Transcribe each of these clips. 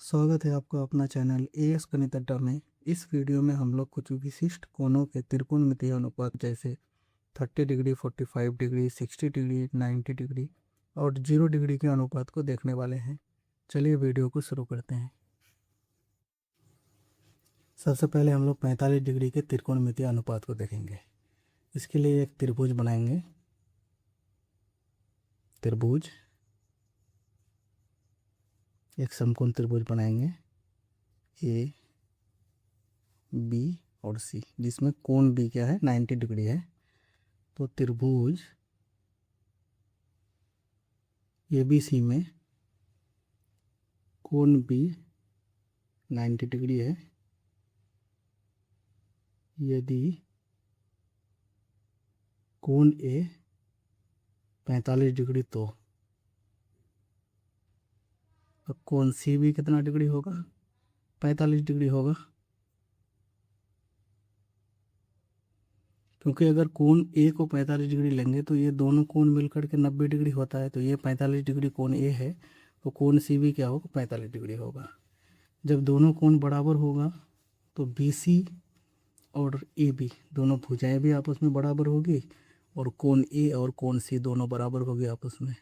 स्वागत है आपका अपना चैनल एएस गणित अड्डा में। इस वीडियो में हम लोग कुछ विशिष्ट कोणों के त्रिकोणमितीय अनुपात जैसे 30 डिग्री, 45 डिग्री, 60 डिग्री, 90 डिग्री और 0 डिग्री के अनुपात को देखने वाले हैं। चलिए वीडियो को शुरू करते हैं। सबसे पहले हम लोग 45 डिग्री के त्रिकोणमितीय अनुपात को देखेंगे। इसके लिए एक त्रिभुज बनाएंगे। त्रिभुज, एक समकोण त्रिभुज बनाएंगे ए, बी और सी, जिसमें कोण बी क्या है, 90 डिग्री है। तो त्रिभुज ABC में कोण बी 90 डिग्री है यदि कोण ए 45 डिग्री तो कोण सी भी कितना डिग्री होगा, 45 डिग्री होगा। क्योंकि अगर कोण ए को 45 डिग्री लेंगे तो ये दोनों कोण मिलकर के 90 डिग्री होता है। तो ये 45 डिग्री कोण ए है, तो कोण सी भी क्या होगा, 45 डिग्री होगा। जब दोनों कोण बराबर होगा तो BC और AB दोनों भुजाएं भी आपस में बराबर होगी और कोण ए और कोण सी दोनों बराबर होगी आपस में।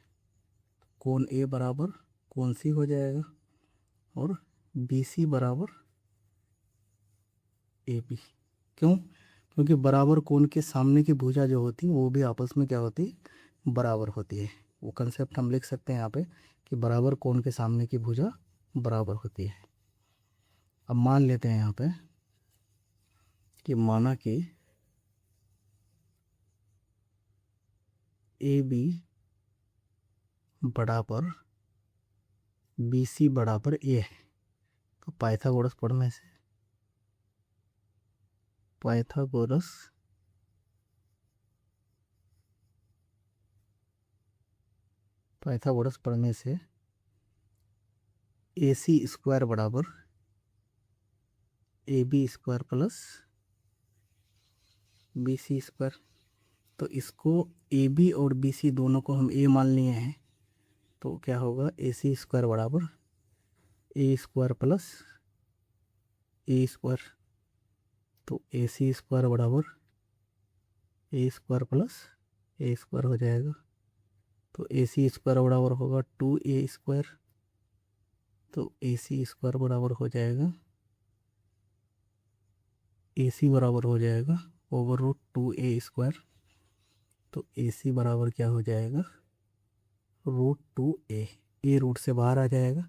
कोण ए बराबर कोण सी हो जाएगा और BC बराबर AB। क्यों? क्योंकि बराबर कोण के सामने की भुजा जो होती है वो भी आपस में क्या होती है, बराबर होती है। वो कंसेप्ट हम लिख सकते हैं यहाँ पे कि बराबर कोण के सामने की भुजा बराबर होती है। अब मान लेते हैं यहाँ पे कि माना कि AB बराबर BC बराबर A है। तो पाइथागोरस पढ़ने से पाइथागोरस पढ़ने से AC स्क्वायर बराबर AB square plus BC square. तो इसको AB और BC दोनों को हम A मान लिए हैं। तो क्या होगा, AC स्क्वायर बराबर A square plus A square. तो AC स्क्वायर बराबर A square plus A square हो जाएगा। तो AC स्क्वायर बराबर होगा 2A स्क्वायर। तो AC स्क्वायर बराबर हो जाएगा, AC बराबर हो जाएगा ओवर रूट 2A स्क्वायर। तो AC बराबर क्या हो जाएगा, √2A। ए रूट से बाहर आ जाएगा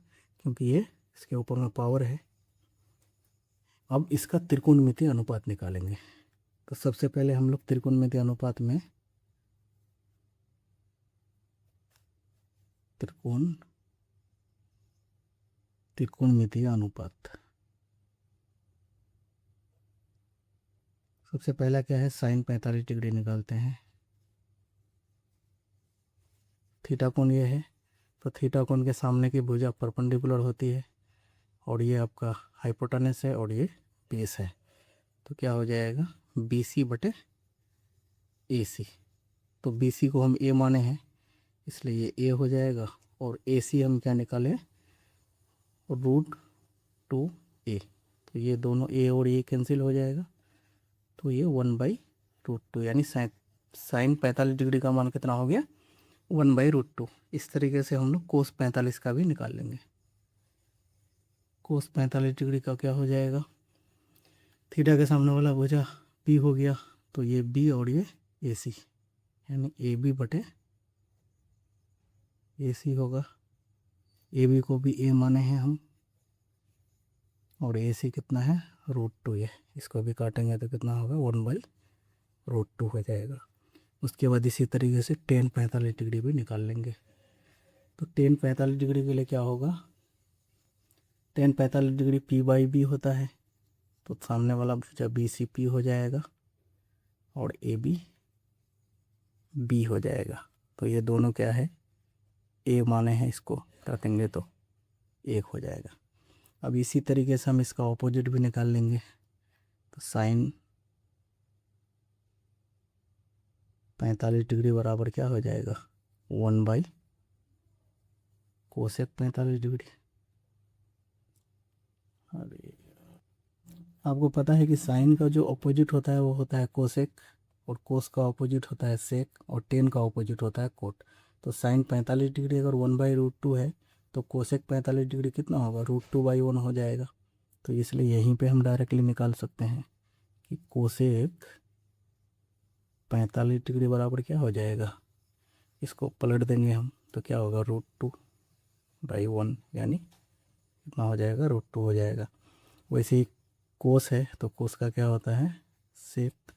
क्योंकि ये इसके ऊपर में पावर है। अब इसका त्रिकोणमितीय अनुपात निकालेंगे। तो सबसे पहले हम लोग त्रिकोणमितीय अनुपात में त्रिकोणमितीय अनुपात सबसे पहला क्या है, साइन 45 डिग्री निकालते हैं। थीटा कोण ये है, तो थीटा कोण के सामने की भुजा परपेंडिकुलर होती है और ये आपका हाइपोटेनस है और ये बेस है। तो क्या हो जाएगा, BC बटे AC। तो BC को हम A माने हैं इसलिए ये A हो जाएगा और AC हम क्या निकाले, √2A। तो ये दोनों A और A कैंसिल हो जाएगा। तो ये 1/√2 यानी साइन 45 डिग्री का मान कितना हो गया, 1/√2। इस तरीके से हम लोग कोस 45 का भी निकाल लेंगे। कोस 45 डिग्री का क्या हो जाएगा, थीटा के सामने वाला भुजा B हो गया, तो ये B और ये AC यानी AB बटे AC होगा। AB को भी A माने हैं हम और AC कितना है, √2 है। इसको भी काटेंगे तो कितना होगा, 1/√2 हो जाएगा। उसके बाद इसी तरीके से tan 45 डिग्री भी निकाल लेंगे। तो tan 45 डिग्री के लिए क्या होगा, tan 45 डिग्री P/B होता है। तो सामने वाला भुजा BCP हो जाएगा और AB B हो जाएगा। तो ये दोनों क्या है, A माने हैं, इसको काटेंगे तो 1 हो जाएगा। अब इसी तरीके से हम इसका ऑपोजिट भी निकाल लेंगे। तो साइन 45 डिग्री बराबर क्या हो जाएगा, 1/कोसेक 45 डिग्री। अरे, आपको पता है कि साइन का जो ऑपोजिट होता है वो होता है कोसेक, और कोस का ऑपोजिट होता है सेक, और टेन का ऑपोजिट होता है कोट। तो साइन 45 डिग्री अगर 1/√2 है तो कोसेक 45 डिग्री कितना होगा, √2/1 हो जाएगा। तो इसलिए यहीं पे हम डायरेक्टली निकाल सकते हैं कि कोसेक 45 डिग्री बराबर क्या हो जाएगा, इसको पलट देंगे हम तो क्या होगा, √2/1, यानी कितना हो जाएगा, √2 हो जाएगा। वैसे ही कोस है तो कोस का क्या होता है, सेक।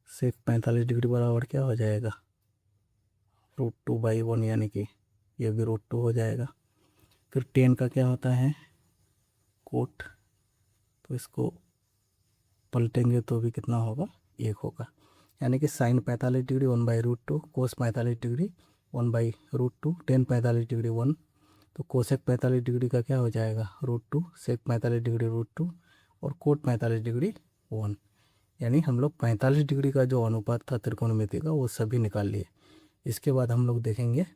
सेक 45 डिग्री बराबर क्या हो जाएगा, √2/1, यानी कि ये भी √2 हो जाएगा। फिर टेन का क्या होता है, कोट। तो इसको पलटेंगे तो भी कितना होगा, 1 होगा। यानी कि साइन 45 डिग्री 1/√2, कोस 45 डिग्री 1/√2, टेन 45 डिग्री 1, तो कोसेक 45 डिग्री का क्या हो जाएगा, √2, सेक 45 डिग्री √2, और कोट 45 डिग्री 1। यानी हम लोग 45 डिग्री का जो अनुपात था त्रिकोणमिति का वो सभी निकाल लिए। इसके बाद हम लोग देखेंगे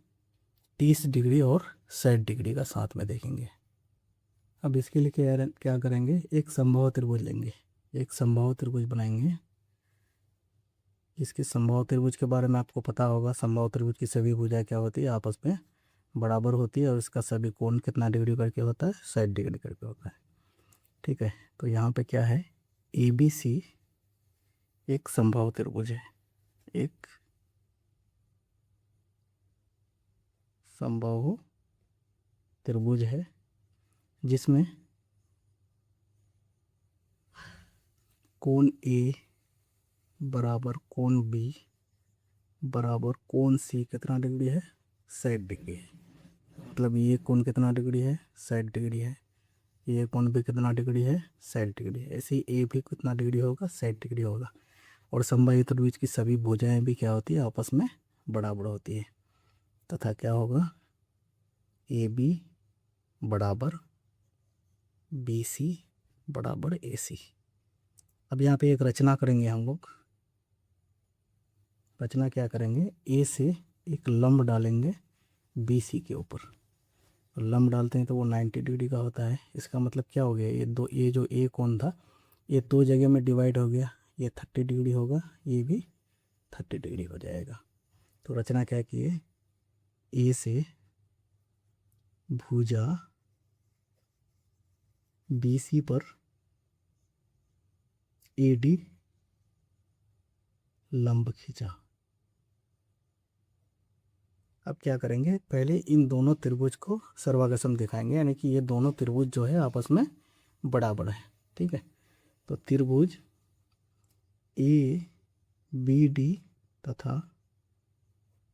30 डिग्री और 60 डिग्री का साथ में देखेंगे। अब इसके लिए क्या करेंगे, एक समबाहु त्रिभुज लेंगे, एक समबाहु त्रिभुज बनाएंगे। इसके समबाहु त्रिभुज के बारे में आपको पता होगा, समबाहु त्रिभुज की सभी भुजाएं क्या होती है, आपस में बराबर होती है, और इसका सभी कोण कितना डिग्री करके होता है, 60 डिग्री करके होता है। ठीक है, तो यहाँ पे क्या है, ABC एक समबाहु त्रिभुज है, एक समबाहु त्रिभुज है जिसमें कोण A बराबर कोण B बराबर कोण C कितना डिग्री है, 60 डिग्री है। मतलब ये कोण कितना डिग्री है, 60 डिग्री है। ये कोण भी कितना डिग्री है, 60 डिग्री है। ऐसे ही ए भी कितना डिग्री होगा, 60 डिग्री होगा। और समबाहु त्रिभुज की सभी भुजाएं भी क्या होती है, आपस में बराबर होती है, तथा क्या होगा, AB बराबर BC बराबर AC। अब यहाँ पे एक रचना करेंगे हम लोग। रचना क्या करेंगे, ए से एक लंब डालेंगे BC के ऊपर। लंब डालते हैं तो वो 90 डिग्री का होता है। इसका मतलब क्या हो गया, ये जो ए कोण था ये 2 जगह में डिवाइड हो गया, ये 30 डिग्री होगा, ये भी 30 डिग्री हो जाएगा। तो रचना क्या किए, ए से भुजा BC पर AD लंब खींचा। अब क्या करेंगे, पहले इन दोनों त्रिभुज को सर्वागसम दिखाएंगे, यानी कि ये दोनों त्रिभुज जो है आपस में बराबर है। ठीक है, तो त्रिभुज ABD तथा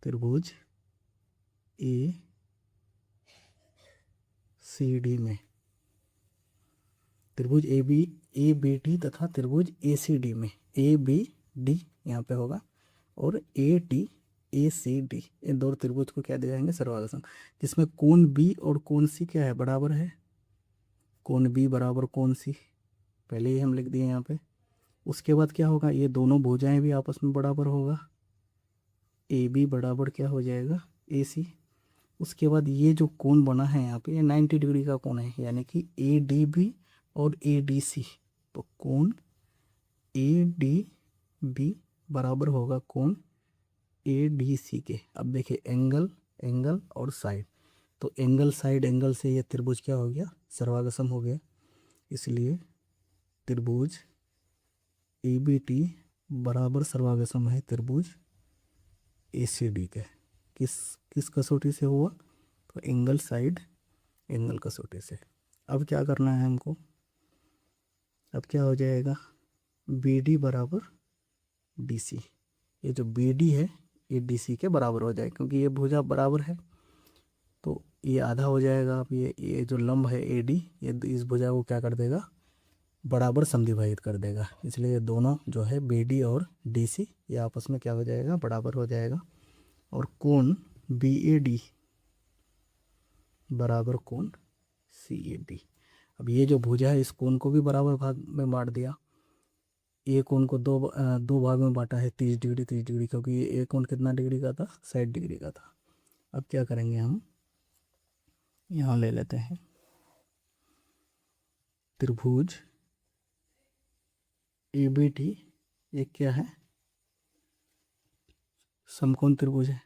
त्रिभुज ACD में, त्रिभुज ABD तथा त्रिभुज ACD में, ABD यहाँ पे होगा और ACD, इन दो त्रिभुज को क्या दिखाएंगे, सर्वागसम, जिसमें कोण B और कोण C क्या है, बराबर है। कोण B बराबर कोण C पहले ही हम लिख दिए यहाँ पे। उसके बाद क्या होगा, ये दोनों भुजाएं भी आपस में बराबर होगा, AB बराबर क्या हो जाएगा, AC। उसके बाद ये जो कोण बना है यहाँ पे, ये 90 डिग्री का कोण है, यानी कि ADB और ADC। तो कोण ADB बराबर होगा कोण ADC के। अब देखिए एंगल, एंगल और साइड, तो एंगल साइड एंगल से ये त्रिभुज क्या हो गया, सर्वागसम हो गया। इसलिए त्रिभुज ABT बराबर सर्वागसम है त्रिभुज ACD के। किस किस कसौटी से हुआ, तो एंगल साइड एंगल कसौटी से। अब क्या करना है हमको, अब क्या हो जाएगा, BD बराबर DC। ये जो BD है ये DC के बराबर हो जाए, क्योंकि ये भुजा बराबर है तो ये आधा हो जाएगा। अब ये जो लंब है AD, ये इस भुजा को क्या कर देगा, बराबर समद्विभाजित कर देगा। इसलिए ये दोनों जो है BD और DC ये आपस में क्या हो जाएगा, बराबर हो जाएगा। और कोण BAD बराबर कोण CAD। अब ये जो भुजा है इस कोण को भी बराबर भाग में बांट दिया। एक कोण को दो भाग में बांटा है, 30 डिग्री 30 डिग्री, क्योंकि ये एक कोण कितना डिग्री का था, 60 डिग्री का था। अब क्या करेंगे हम, यहाँ ले लेते हैं त्रिभुज ABD एक क्या है, समकोण त्रिभुज है।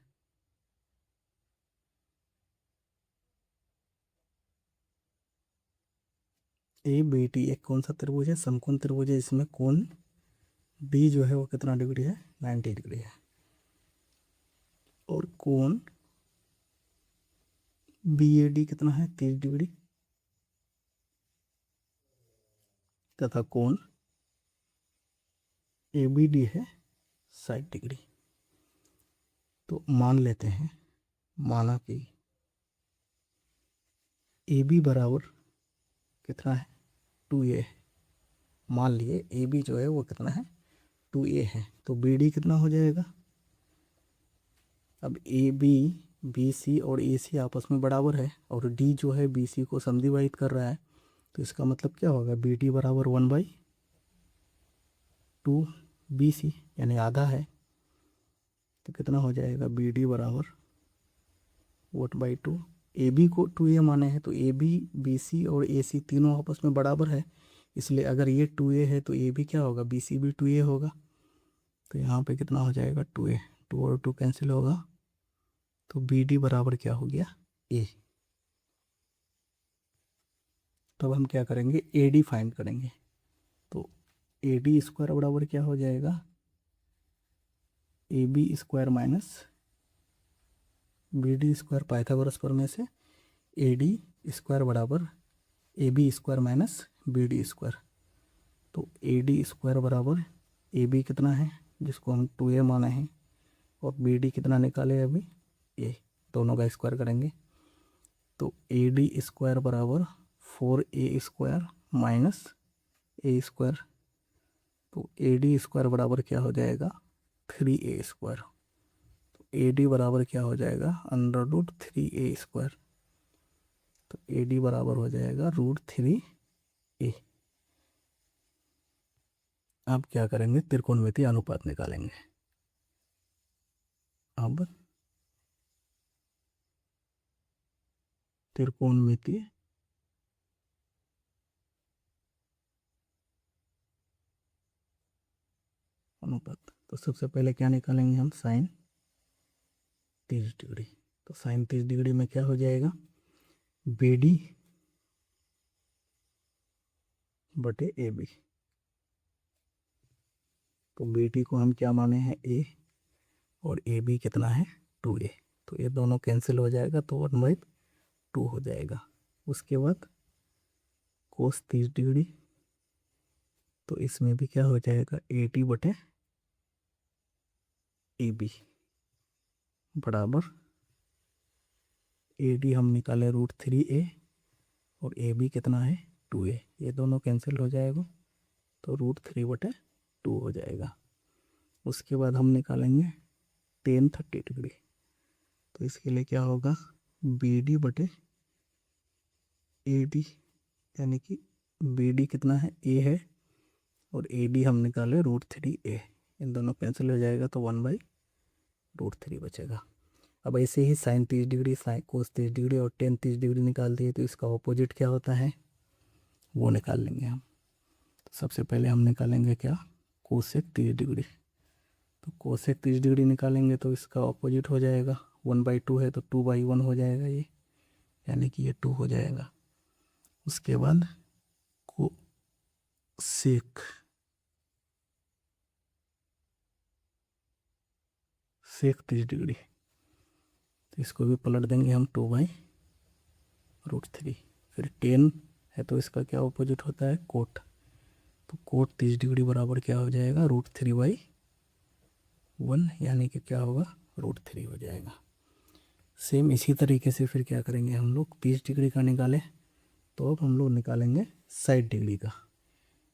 ABD एक कौन सा त्रिभुज है, समकोण त्रिभुज है। इसमें कोण B जो है वो कितना डिग्री है, 90 डिग्री है। और कोण BAD कितना है, 30 डिग्री। तथा कोण ABD है 60 डिग्री। तो मान लेते हैं, माना कि AB बराबर कितना है, 2A है। मान लिए AB जो है वो कितना है, 2A है। तो BD कितना हो जाएगा। अब AB BC और AC आपस में बराबर है और D जो है BC को समद्विभाजित कर रहा है। तो इसका मतलब क्या होगा, BD बराबर 1/2 BC यानी आधा है। तो कितना हो जाएगा, BD बराबर 1/2। AB को 2A माने हैं तो AB BC और AC तीनों आपस में बराबर है। इसलिए अगर ये 2A है तो AB क्या होगा, BC भी 2A होगा। तो यहाँ पे कितना हो जाएगा, 2A, 2 और 2 कैंसिल होगा। तो BD बराबर क्या हो गया, A। तब हम क्या करेंगे, AD फाइंड करेंगे। तो AD स्क्वायर बराबर क्या हो जाएगा, AB square minus BD square. Pythagoras प्रमेय से AD स्क्वायर बराबर AB square minus BD square. तो AD स्क्वायर बराबर AB कितना है, जिसको हम 2A माने हैं, और BD कितना निकाले अभी, A। दोनों का स्क्वायर करेंगे तो AD स्क्वायर बराबर 4A square minus A square. तो AD स्क्वायर बराबर क्या हो जाएगा, 3A स्क्वायर। तो AD बराबर क्या हो जाएगा, √3A स्क्वायर। तो AD बराबर हो जाएगा √3A। अब क्या करेंगे, त्रिकोणमितीय अनुपात निकालेंगे। अब त्रिकोणमितीय अनुपात। तो सबसे पहले क्या निकालेंगे हम, साइन 30 डिग्री। तो साइन 30 डिग्री में क्या हो जाएगा, BD बटे AB। तो BD को हम क्या माने हैं, A, और AB कितना है, 2A। तो ये दोनों कैंसिल हो जाएगा तो 1/2 हो जाएगा। उसके बाद कोस 30 डिग्री। तो इसमें भी क्या हो जाएगा, AD बटे AB बराबर AD हम निकाले √3A और AB कितना है, 2A। ये दोनों कैंसिल हो जाएगा तो √3/2 हो जाएगा। उसके बाद हम निकालेंगे tan 30 डिग्री। तो इसके लिए क्या होगा, BD बटे AD, यानी कि BD कितना है, A है, और AD हम निकाले √3A। इन दोनों कैंसिल हो जाएगा तो 1/√3 बचेगा। अब ऐसे ही साइन 30 डिग्री, साइन कोस 30 डिग्री और टेन 30 डिग्री निकाल दिए तो इसका ऑपोजिट क्या होता है वो निकाल लेंगे हम। तो सबसे पहले हम निकालेंगे क्या, कोसेक 30 डिग्री। तो कोसेक 30 डिग्री निकालेंगे तो इसका ऑपोजिट हो जाएगा, 1/2 है तो 2/1 हो जाएगा ये, यानी कि ये 2 हो जाएगा। उसके बाद कोसेक सेक 30 डिग्री, तो इसको भी पलट देंगे हम, 2/√3। फिर टेन है तो इसका क्या ऑपोजिट होता है, कोट। तो कोट 30 डिग्री बराबर क्या हो जाएगा, √3/1, यानी कि क्या होगा, √3 हो जाएगा। सेम इसी तरीके से फिर क्या करेंगे हम लोग, 30 डिग्री का निकाले तो अब हम लोग निकालेंगे 60 डिग्री का।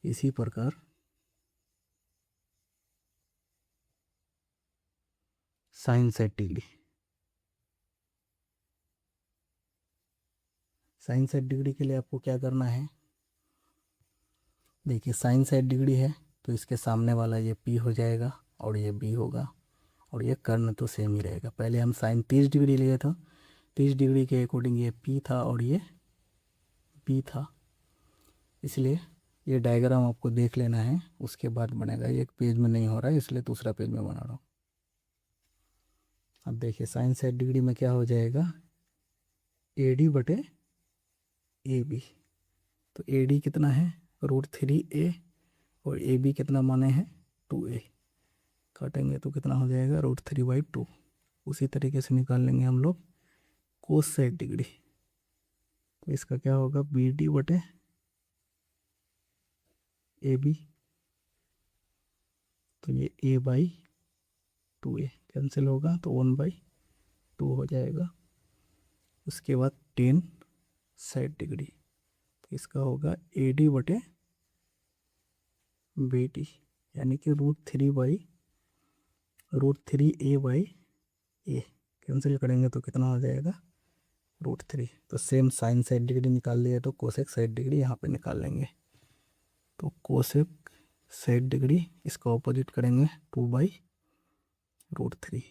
इसी प्रकार साइन 60 डिग्री, साइन 60 डिग्री के लिए आपको क्या करना है, देखिए साइन 60 डिग्री है तो इसके सामने वाला ये P हो जाएगा और ये B होगा, और ये कर्ण तो सेम ही रहेगा। पहले हम साइन 30 डिग्री लिए था, 30 डिग्री के अकॉर्डिंग ये P था और ये B था। इसलिए ये डायग्राम आपको देख लेना है, उसके बाद बनेगा। ये एक पेज में नहीं हो रहा है इसलिए दूसरा पेज में बना रहा हूँ। अब देखिए साइन 60 डिग्री में क्या हो जाएगा, ए डी बटे ए बी। तो ए डी कितना है, √3a, और ए बी कितना माने हैं, 2a। काटेंगे तो कितना हो जाएगा, √3/2। उसी तरीके से निकाल लेंगे हम लोग कोस 60 डिग्री। तो इसका क्या होगा, बी डी बटे ए बी। तो ये a/2a कैंसिल होगा तो 1/2 हो जाएगा। उसके बाद टेन 60 डिग्री, तो इसका होगा ए डी बटे बी डी, यानी कि √3a/ए। कैंसिल करेंगे तो कितना हो जाएगा, √3। तो सेम साइन 60 डिग्री निकाल लिए तो कोसेक 60 डिग्री यहाँ पे निकाल लेंगे। तो कोसेक 60 डिग्री इसका ऑपोजिट करेंगे 2/√3।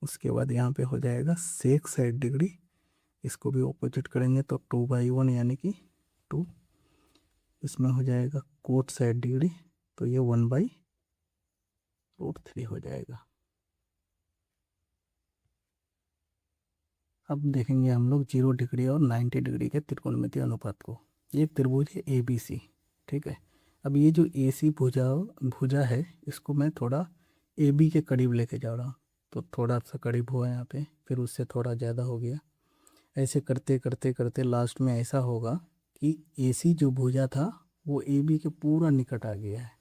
उसके बाद यहाँ पे हो जाएगा सेक 60 डिग्री, इसको भी ऑपोजिट करेंगे तो 2/1 यानी कि 2। इसमें हो जाएगा कोट 60 डिग्री, तो ये 1/√3 हो जाएगा। अब देखेंगे हम लोग 0 डिग्री और 90 डिग्री के त्रिकोणमितीय अनुपात को। ये त्रिभुज है ए बी सी, ठीक है। अब ये जो ए सी भुजा है, इसको मैं थोड़ा ए बी के करीब लेके जा रहा हूँ। तो थोड़ा सा करीब हुआ यहाँ पे, फिर उससे थोड़ा ज़्यादा हो गया। ऐसे करते करते करते लास्ट में ऐसा होगा कि ए सी जो भुजा था वो ए बी के पूरा निकट आ गया है।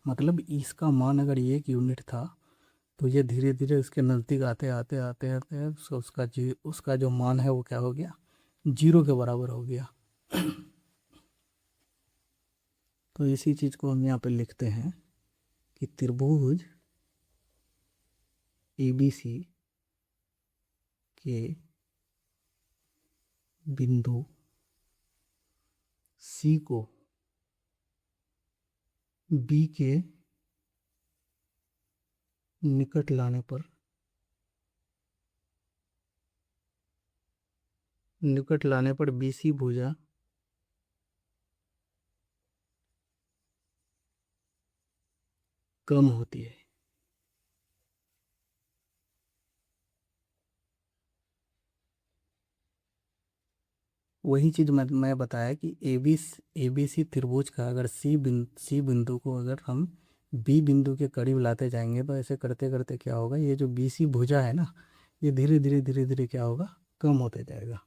मतलब इसका मान अगर 1 यूनिट था, तो ये धीरे धीरे उसके नज़दीक आते आते आते आते उसका जो मान है वो क्या हो गया, 0 के बराबर हो गया। तो इसी चीज़ को हम यहाँ पे लिखते हैं कि त्रिभुज ए बी सी के बिंदु सी को बी के निकट लाने पर बी सी भुजा कम होती है। वही चीज़ मैं बताया कि ए बी सी त्रिभुज का अगर सी बिंदु को अगर हम बी बिंदु के करीब लाते जाएंगे, तो ऐसे करते करते क्या होगा, ये जो बी सी भुजा है ना, ये धीरे धीरे धीरे धीरे क्या होगा, कम होते जाएगा।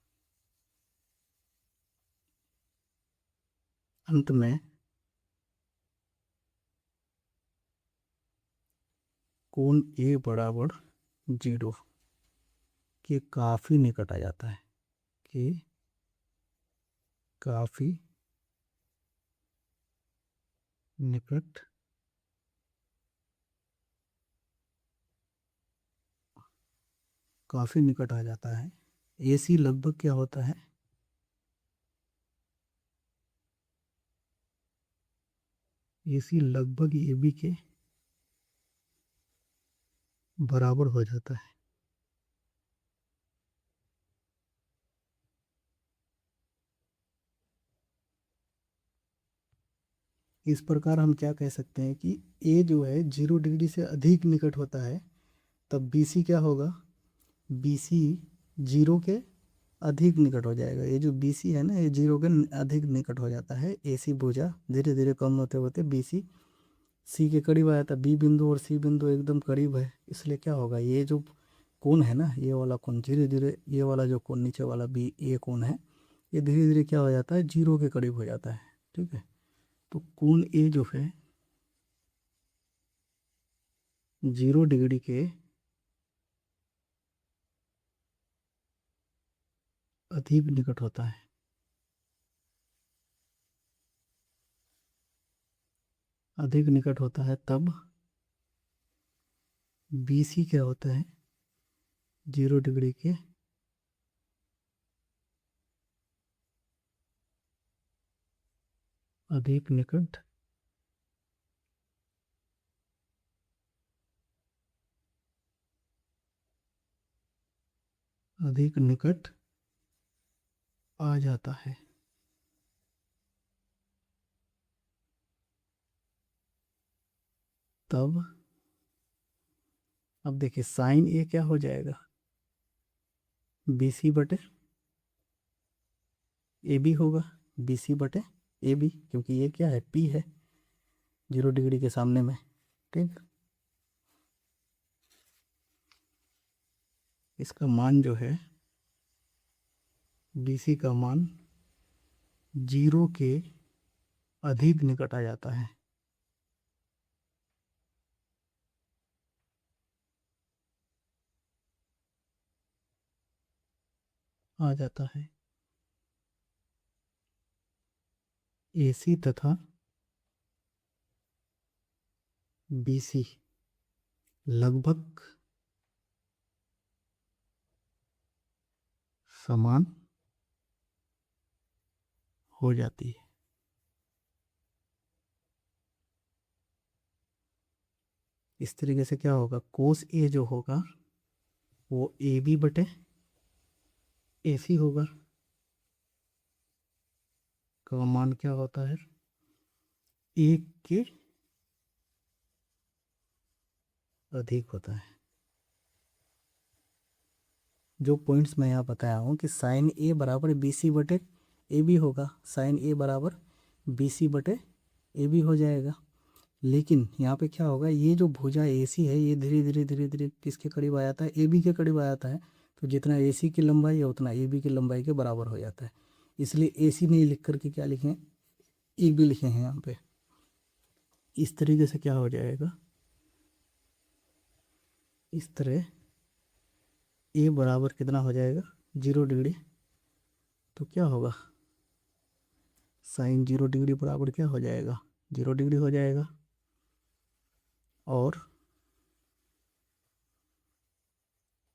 अंत में कोण ए बराबर 0 के काफ़ी निकट आ जाता है, कि काफ़ी निकट आ जाता है। ए सी लगभग क्या होता है, ए सी लगभग ए बी के बराबर हो जाता है। इस प्रकार हम क्या कह सकते हैं कि ए जो है 0 डिग्री से अधिक निकट होता है, तब बी सी क्या होगा, बी सी 0 के अधिक निकट हो जाएगा। ये जो बी सी है ना, ये 0 के अधिक निकट हो जाता है। ए सी भुजा धीरे धीरे कम होते होते बी सी के करीब आया था। बी बिंदु और सी बिंदु एकदम करीब है, इसलिए क्या होगा, ये जो कोण है ना, ये वाला कोण धीरे धीरे, ये वाला जो कोण नीचे वाला बी ए कोण है, ये धीरे धीरे क्या हो जाता है, 0 के करीब हो जाता है, ठीक है। तो कोण ए जो है 0 डिग्री के अधिक निकट होता है। अधिक निकट होता है तब बी सी क्या होता है, 0 डिग्री के अधिक निकट आ जाता है। तब अब देखिए साइन ए क्या हो जाएगा, BC बटे AB होगा, BC बटे AB, क्योंकि ये क्या है, P है 0 डिग्री के सामने में। ठीक, इसका मान जो है BC का मान 0 के अधिक निकट आ जाता है। आ जाता है AC तथा BC लगभग समान हो जाती है। इस तरीके से क्या होगा, कोस ए जो होगा वो AB बटे AC होगा, का मान क्या होता है, 1 के अधिक होता है। जो पॉइंट्स मैं यहाँ बताया हूँ कि साइन ए बराबर BC बटे AB होगा, साइन ए बराबर BC बटे AB हो जाएगा। लेकिन यहाँ पे क्या होगा, ये जो भुजा AC है ये धीरे धीरे धीरे धीरे किसके करीब आ जाता है, AB के करीब आ जाता है। तो जितना AC की लंबाई है उतना AB की लंबाई के बराबर हो जाता है। इसलिए AC नहीं लिख करके क्या लिखें, AB लिखे हैं यहाँ पे। इस तरीके से क्या हो जाएगा, इस तरह A बराबर कितना हो जाएगा, 0 डिग्री। तो क्या होगा, साइन 0 डिग्री बराबर क्या हो जाएगा, 0 डिग्री हो जाएगा। और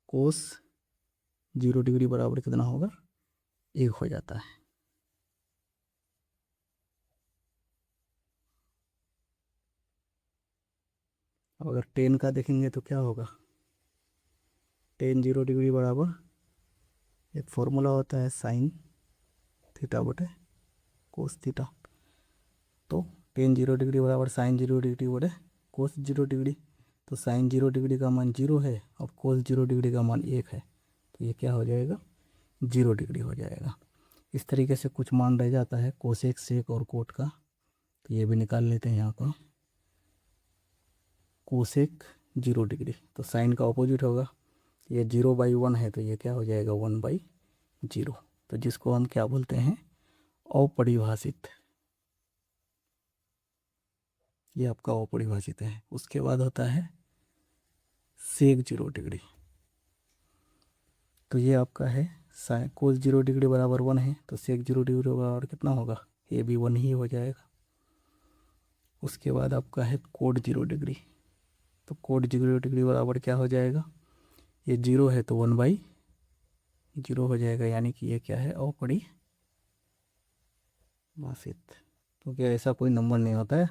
कोस 0 डिग्री बराबर कितना होगा, 1 हो जाता है। अब अगर टेन का देखेंगे तो क्या होगा, टेन 0 डिग्री बराबर एक फॉर्मूला होता है साइन थीटा बटे कोस थीटा। तो टेन 0 डिग्री बराबर साइन 0 डिग्री बटे कोस 0 डिग्री। तो साइन 0 डिग्री का मान 0 है और कोस 0 डिग्री का मान 1 है। तो ये क्या हो जाएगा, 0 डिग्री हो जाएगा। इस तरीके से कुछ मान रह जाता है कोसेक सेक और कोट का, तो ये भी निकाल लेते हैं यहाँ पर। कोसेक 0 डिग्री तो साइन का ऑपोजिट होगा, ये 0/1 है तो ये क्या हो जाएगा 1/0। तो जिसको हम क्या बोलते हैं, अपरिभाषित। ये आपका अपरिभाषित है। उसके बाद होता है सेक 0 डिग्री। तो ये आपका है साइन कोस 0 डिग्री बराबर 1 है, तो सेक 0 डिग्री बराबर कितना होगा, ये भी 1 ही हो जाएगा। उसके बाद आपका है कोट 0 डिग्री। तो कोट 0 डिग्री बराबर क्या हो जाएगा, ये 0 है तो 1/0 हो जाएगा, यानी कि ये क्या है, अपरिभाषित। तो क्या ऐसा कोई नंबर नहीं होता है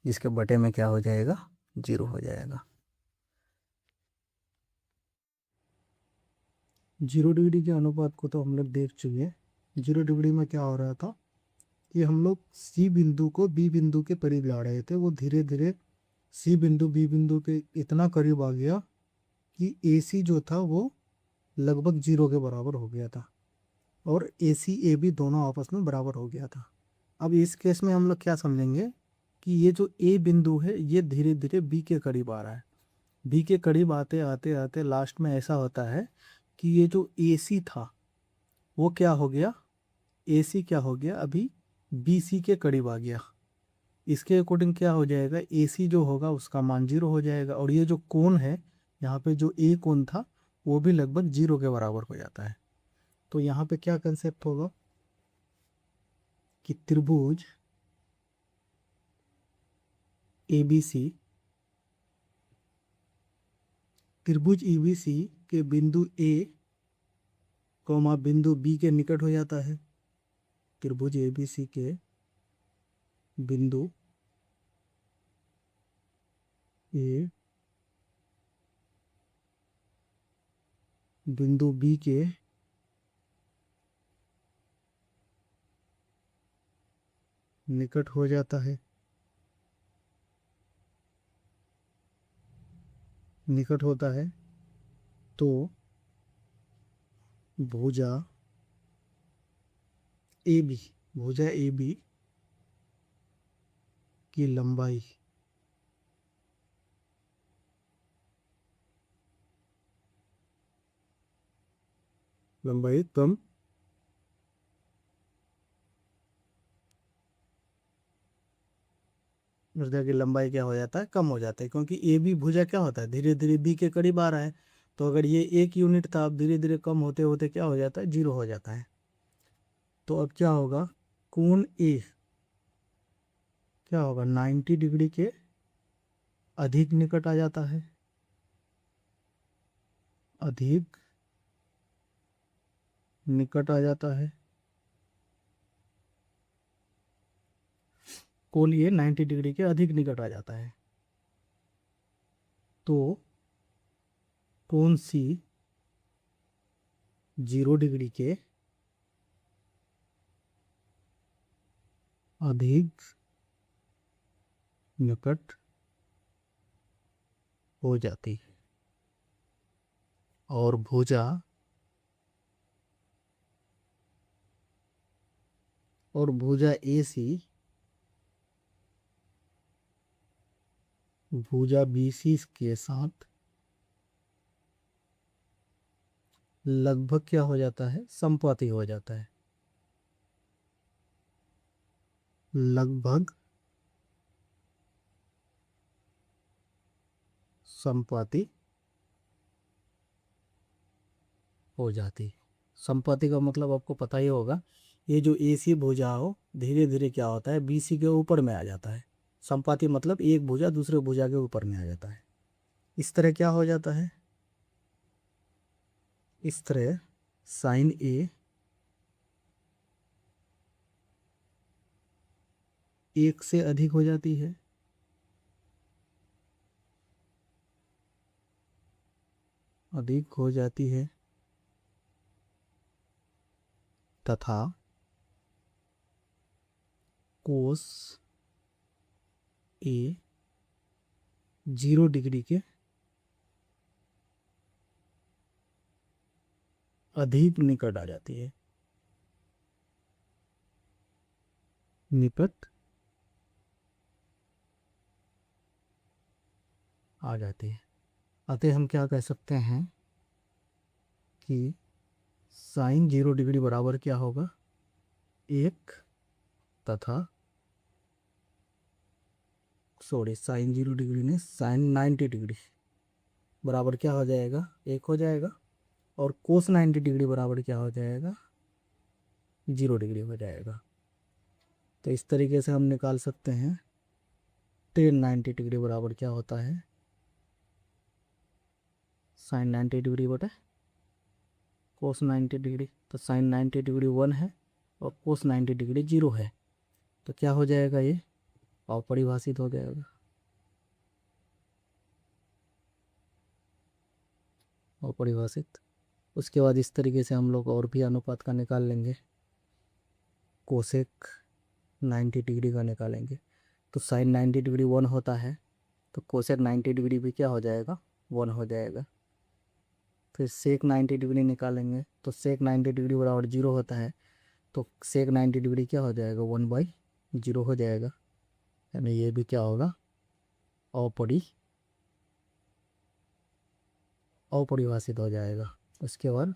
जिसके बटे में क्या हो जाएगा, 0 हो जाएगा। 0 डिग्री के अनुपात को तो हम लोग देख चुके हैं। 0 डिग्री में क्या हो रहा था कि हम लोग सी बिंदु को बी बिंदु के करीब ला रहे थे। वो धीरे धीरे सी बिंदु बी बिंदु के इतना करीब आ गया कि AC जो था वो लगभग 0 के बराबर हो गया था और AC AB दोनों आपस में बराबर हो गया था। अब इस केस में हम लोग क्या समझेंगे कि ये जो A बिंदु है ये धीरे धीरे B के करीब आ रहा है। B के करीब आते आते आते लास्ट में ऐसा होता है कि ये जो AC था वो क्या हो गया, AC क्या हो गया, अभी BC के करीब आ गया। इसके अकॉर्डिंग क्या हो जाएगा, AC जो होगा उसका मान 0 हो जाएगा और ये जो कोण है यहाँ पे जो A कोण था वो भी लगभग 0 के बराबर हो जाता है। तो यहाँ पे क्या कंसेप्ट होगा कि त्रिभुज ABC, त्रिभुज ABC के बिंदु A बिंदु B के निकट हो जाता है। त्रिभुज ABC के बिंदु A बिंदु B के निकट हो जाता है। निकट होता है तो भुजा ए बी की लंबाई कम भुजा की लंबाई क्या हो जाता है, कम हो जाता है, क्योंकि ए बी भुजा क्या होता है, धीरे धीरे बी के करीब आ रहा है। तो अगर ये 1 यूनिट था, अब धीरे धीरे कम होते होते क्या हो जाता है, 0 हो जाता है। तो अब क्या होगा, कोण ए क्या होगा, 90 डिग्री के अधिक निकट आ जाता है, अधिक निकट आ जाता है। कोण ये 90 डिग्री के अधिक निकट आ जाता है। तो कोण सी 0 डिग्री के अधिक निकट हो जाती है, और भुजा ए सी भुजा बी सी के साथ लगभग क्या हो जाता है, समपाती हो जाता है, लगभग समपाती हो जाती। समपाती का मतलब आपको पता ही होगा, ये जो ए सी भुजा हो धीरे धीरे क्या होता है, बी सी के ऊपर में आ जाता है। समपाती मतलब एक भुजा दूसरे भुजा के ऊपर में आ जाता है। इस तरह क्या हो जाता है, इस तरह साइन ए 1 से अधिक हो जाती है, अधिक हो जाती है, तथा कोस ए 0 डिग्री के अधिक निकट आ जाती है, निकट आ जाती है। अतः हम क्या कह सकते हैं कि साइन 0 डिग्री बराबर क्या होगा, 1 तथा साइन 0 डिग्री ने साइन 90 डिग्री बराबर क्या हो जाएगा, 1 हो जाएगा, और कोस 90 डिग्री बराबर क्या हो जाएगा, 0 डिग्री हो जाएगा। तो इस तरीके से हम निकाल सकते हैं टेन 90 डिग्री बराबर क्या होता है, साइन 90 डिग्री बटे कोस 90 डिग्री। तो साइन 90 डिग्री 1 है और कोस 90 डिग्री 0 है, तो क्या हो जाएगा, ये अपरिभाषित हो जाएगा, अपरिभाषित। उसके बाद इस तरीके से हम लोग और भी अनुपात का निकाल लेंगे, कोसेक 90 डिग्री का निकालेंगे। तो साइन 90 डिग्री 1 होता है, तो कोसेक 90 डिग्री भी क्या हो जाएगा, 1 हो जाएगा। फिर सेक 90 डिग्री निकालेंगे, तो सेक 90 डिग्री बराबर 0 होता है, तो सेक 90 डिग्री क्या हो जाएगा, 1/0 हो जाएगा, यानी ये भी क्या होगा, अपरिभाषित हो जाएगा। उसके बाद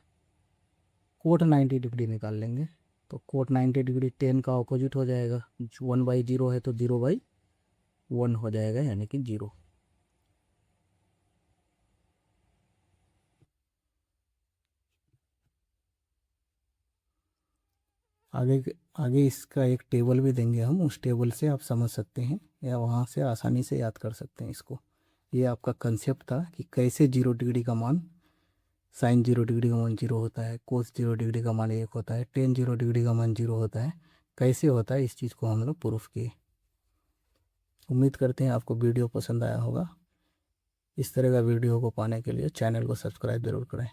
कोट 90 डिग्री निकाल लेंगे, तो कोट 90 डिग्री 10 का ऑपोजिट हो जाएगा, 1/0 है तो 0/1 हो जाएगा, यानी कि 0। आगे आगे इसका एक टेबल भी देंगे हम, उस टेबल से आप समझ सकते हैं या वहाँ से आसानी से याद कर सकते हैं इसको। ये आपका कंसेप्ट था कि कैसे 0 डिग्री का मान, साइन 0 डिग्री का मान 0 होता है, कोस 0 डिग्री का मान 1 होता है, टेन 0 डिग्री का मान 0 होता है, कैसे होता है, इस चीज़ को हम लोग प्रूफ किए। उम्मीद करते हैं आपको वीडियो पसंद आया होगा। इस तरह का वीडियो को पाने के लिए चैनल को सब्सक्राइब जरूर करें।